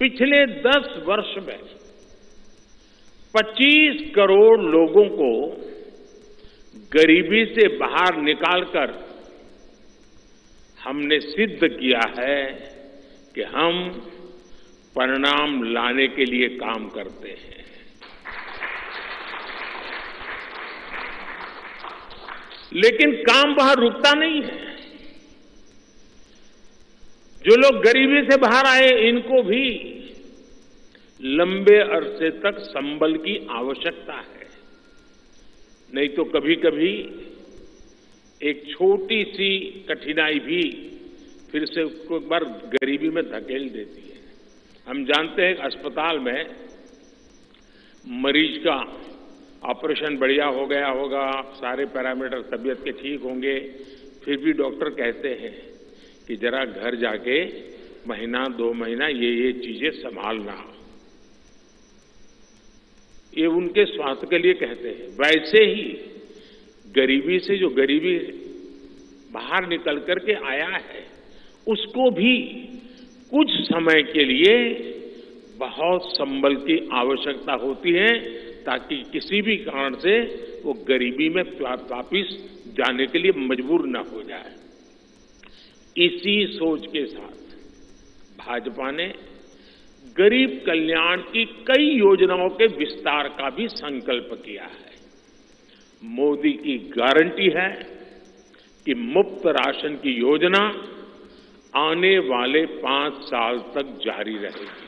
पिछले 10 वर्ष में 25 करोड़ लोगों को गरीबी से बाहर निकालकर हमने सिद्ध किया है कि हम परिणाम लाने के लिए काम करते हैं। लेकिन काम वहां रुकता नहीं है। जो लोग गरीबी से बाहर आए, इनको भी लंबे अरसे तक संबल की आवश्यकता है। नहीं तो कभी कभी एक छोटी सी कठिनाई भी फिर से उसको एक बार गरीबी में धकेल देती है। हम जानते हैं अस्पताल में मरीज का ऑपरेशन बढ़िया हो गया होगा, सारे पैरामीटर तबीयत के ठीक होंगे, फिर भी डॉक्टर कहते हैं कि जरा घर जाके महीना 2 महीना ये चीजें संभालना। ये उनके स्वास्थ्य के लिए कहते हैं। वैसे ही गरीबी से जो गरीबी बाहर निकल करके आया है, उसको भी कुछ समय के लिए बहुत संबल की आवश्यकता होती है, ताकि किसी भी कारण से वो गरीबी में वापिस जाने के लिए मजबूर न हो जाए। इसी सोच के साथ भाजपा ने गरीब कल्याण की कई योजनाओं के विस्तार का भी संकल्प किया है। मोदी की गारंटी है कि मुफ्त राशन की योजना आने वाले 5 साल तक जारी रहेगी।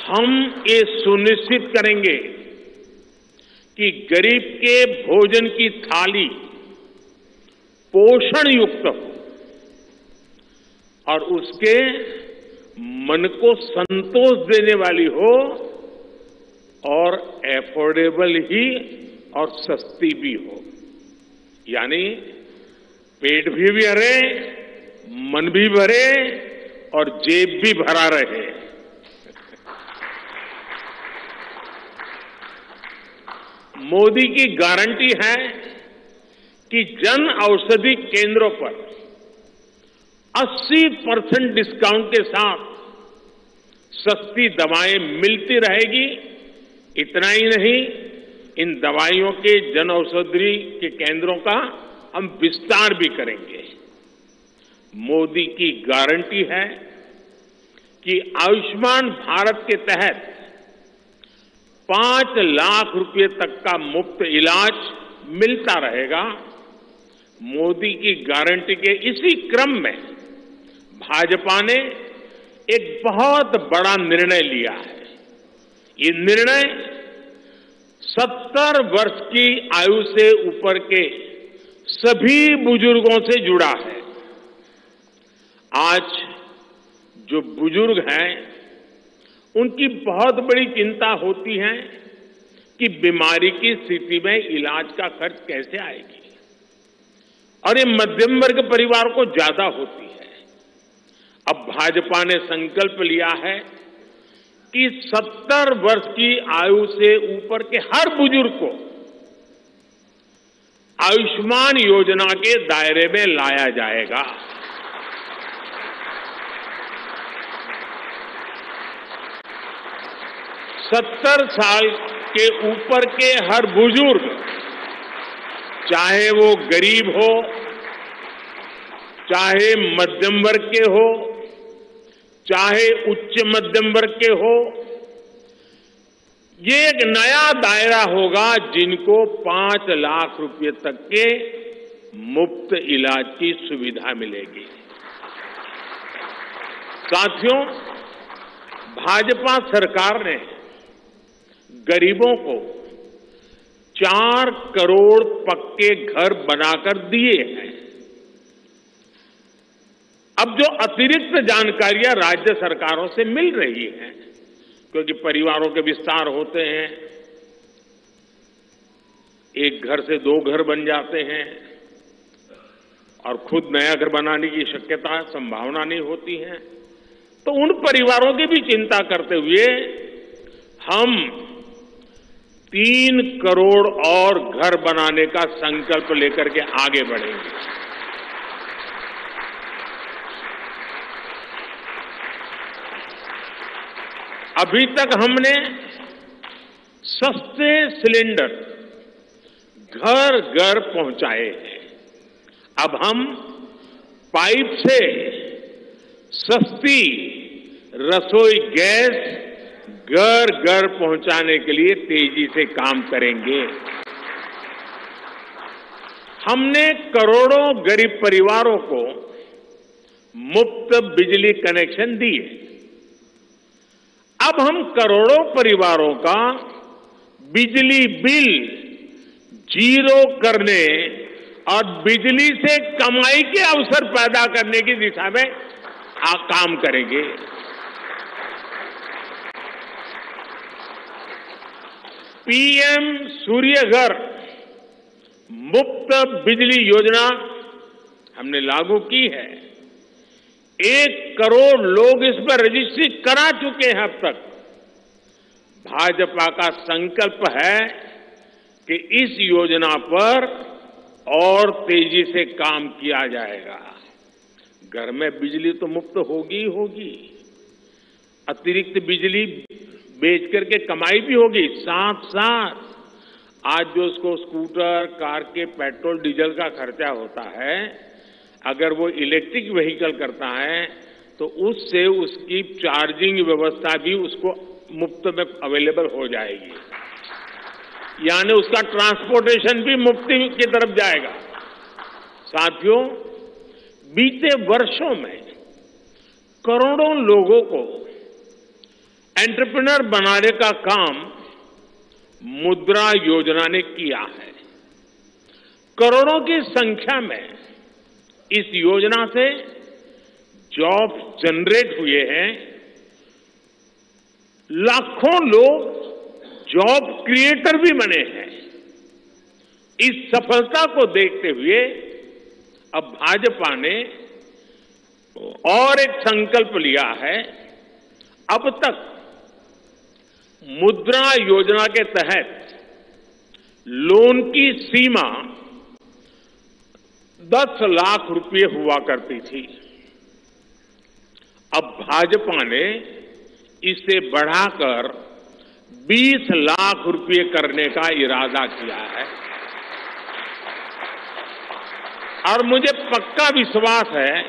हम ये सुनिश्चित करेंगे कि गरीब के भोजन की थाली पोषण युक्त हो और उसके मन को संतोष देने वाली हो और एफोर्डेबल ही और सस्ती भी हो। यानी पेट भी भरे, मन भी भरे और जेब भी भरा रहे। मोदी की गारंटी है कि जन औषधि केंद्रों पर 80% डिस्काउंट के साथ सस्ती दवाएं मिलती रहेगी। इतना ही नहीं, इन दवाइयों के जन औषधि के केंद्रों का हम विस्तार भी करेंगे। मोदी की गारंटी है कि आयुष्मान भारत के तहत 5 लाख रुपए तक का मुफ्त इलाज मिलता रहेगा। मोदी की गारंटी के इसी क्रम में भाजपा ने एक बहुत बड़ा निर्णय लिया है। ये निर्णय 70 वर्ष की आयु से ऊपर के सभी बुजुर्गों से जुड़ा है। आज जो बुजुर्ग हैं, उनकी बहुत बड़ी चिंता होती है कि बीमारी की स्थिति में इलाज का खर्च कैसे आएगी, और ये मध्यम वर्ग परिवार को ज्यादा होती है। अब भाजपा ने संकल्प लिया है कि 70 वर्ष की आयु से ऊपर के हर बुजुर्ग को आयुष्मान योजना के दायरे में लाया जाएगा। 70 साल के ऊपर के हर बुजुर्ग, चाहे वो गरीब हो, चाहे मध्यम वर्ग के हो, चाहे उच्च मध्यम वर्ग के हो, ये एक नया दायरा होगा जिनको 5 लाख रुपए तक के मुफ्त इलाज की सुविधा मिलेगी। साथियों, भाजपा सरकार ने गरीबों को 4 करोड़ पक्के घर बनाकर दिए हैं। अब जो अतिरिक्त जानकारियां राज्य सरकारों से मिल रही हैं, क्योंकि परिवारों के विस्तार होते हैं, एक घर से 2 घर बन जाते हैं और खुद नया घर बनाने की शक्यता, संभावना नहीं होती है, तो उन परिवारों की भी चिंता करते हुए हम 3 करोड़ और घर बनाने का संकल्प लेकर के आगे बढ़ेंगे। अभी तक हमने सस्ते सिलेंडर घर घर पहुंचाए हैं। अब हम पाइप से सस्ती रसोई गैस घर घर पहुंचाने के लिए तेजी से काम करेंगे। हमने करोड़ों गरीब परिवारों को मुफ्त बिजली कनेक्शन दिए। अब हम करोड़ों परिवारों का बिजली बिल जीरो करने और बिजली से कमाई के अवसर पैदा करने की दिशा में काम करेंगे। पीएम सूर्य घर मुफ्त बिजली योजना हमने लागू की है। 1 करोड़ लोग इस पर रजिस्ट्री करा चुके हैं अब तक। भाजपा का संकल्प है कि इस योजना पर और तेजी से काम किया जाएगा। घर में बिजली तो मुफ्त होगी ही होगी, अतिरिक्त बिजली बेच करके कमाई भी होगी। साथ साथ आज जो उसको स्कूटर, कार के पेट्रोल डीजल का खर्चा होता है, अगर वो इलेक्ट्रिक व्हीकल करता है तो उससे उसकी चार्जिंग व्यवस्था भी उसको मुफ्त में अवेलेबल हो जाएगी, यानी उसका ट्रांसपोर्टेशन भी मुफ्ती की तरफ जाएगा। साथियों, बीते वर्षों में करोड़ों लोगों को एंटरप्रेन्योर बनाने का काम मुद्रा योजना ने किया है। करोड़ों की संख्या में इस योजना से जॉब जनरेट हुए हैं। लाखों लोग जॉब क्रिएटर भी बने हैं। इस सफलता को देखते हुए अब भाजपा ने और एक संकल्प लिया है। अब तक मुद्रा योजना के तहत लोन की सीमा 10 लाख रुपए हुआ करती थी। अब भाजपा ने इसे बढ़ाकर 20 लाख रुपए करने का इरादा किया है और मुझे पक्का विश्वास है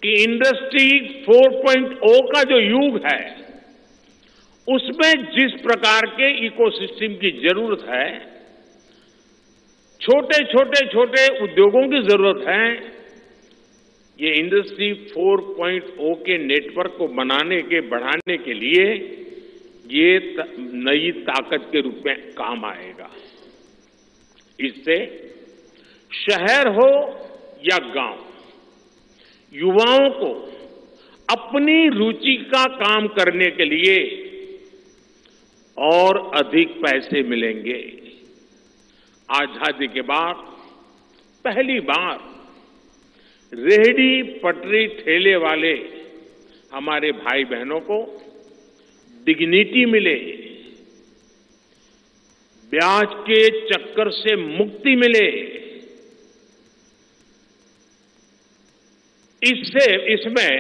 कि इंडस्ट्री 4.0 का जो युग है, उसमें जिस प्रकार के इकोसिस्टम की जरूरत है, छोटे उद्योगों की जरूरत है, ये इंडस्ट्री 4.0 के नेटवर्क को बढ़ाने के लिए ये नई ताकत के रूप में काम आएगा। इससे शहर हो या गांव, युवाओं को अपनी रुचि का काम करने के लिए और अधिक पैसे मिलेंगे। आजादी के बाद पहली बार रेहड़ी पटरी ठेले वाले हमारे भाई बहनों को डिग्निटी मिले, ब्याज के चक्कर से मुक्ति मिले। इसमें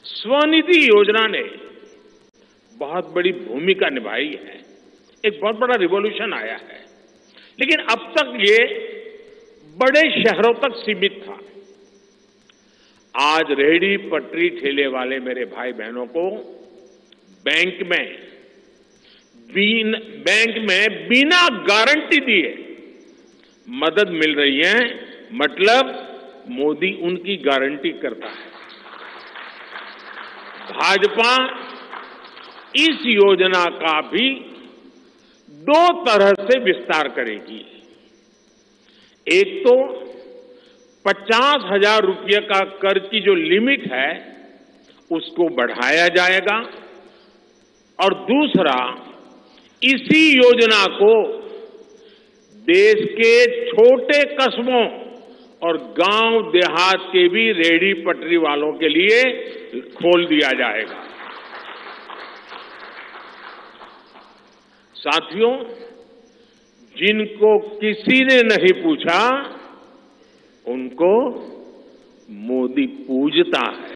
स्वनिधि योजना ने बहुत बड़ी भूमिका निभाई है। एक बहुत बड़ा रिवॉल्यूशन आया है, लेकिन अब तक ये बड़े शहरों तक सीमित था। आज रेहड़ी पटरी ठेले वाले मेरे भाई बहनों को बैंक में बिना गारंटी दिए मदद मिल रही है। मतलब मोदी उनकी गारंटी करता है। भाजपा इस योजना का भी 2 तरह से विस्तार करेगी। एक तो 50,000 रुपये का कर्ज की जो लिमिट है उसको बढ़ाया जाएगा, और दूसरा इसी योजना को देश के छोटे कस्बों और गांव देहात के भी रेहड़ी पटरी वालों के लिए खोल दिया जाएगा। साथियों, जिनको किसी ने नहीं पूछा उनको मोदी पूजता है।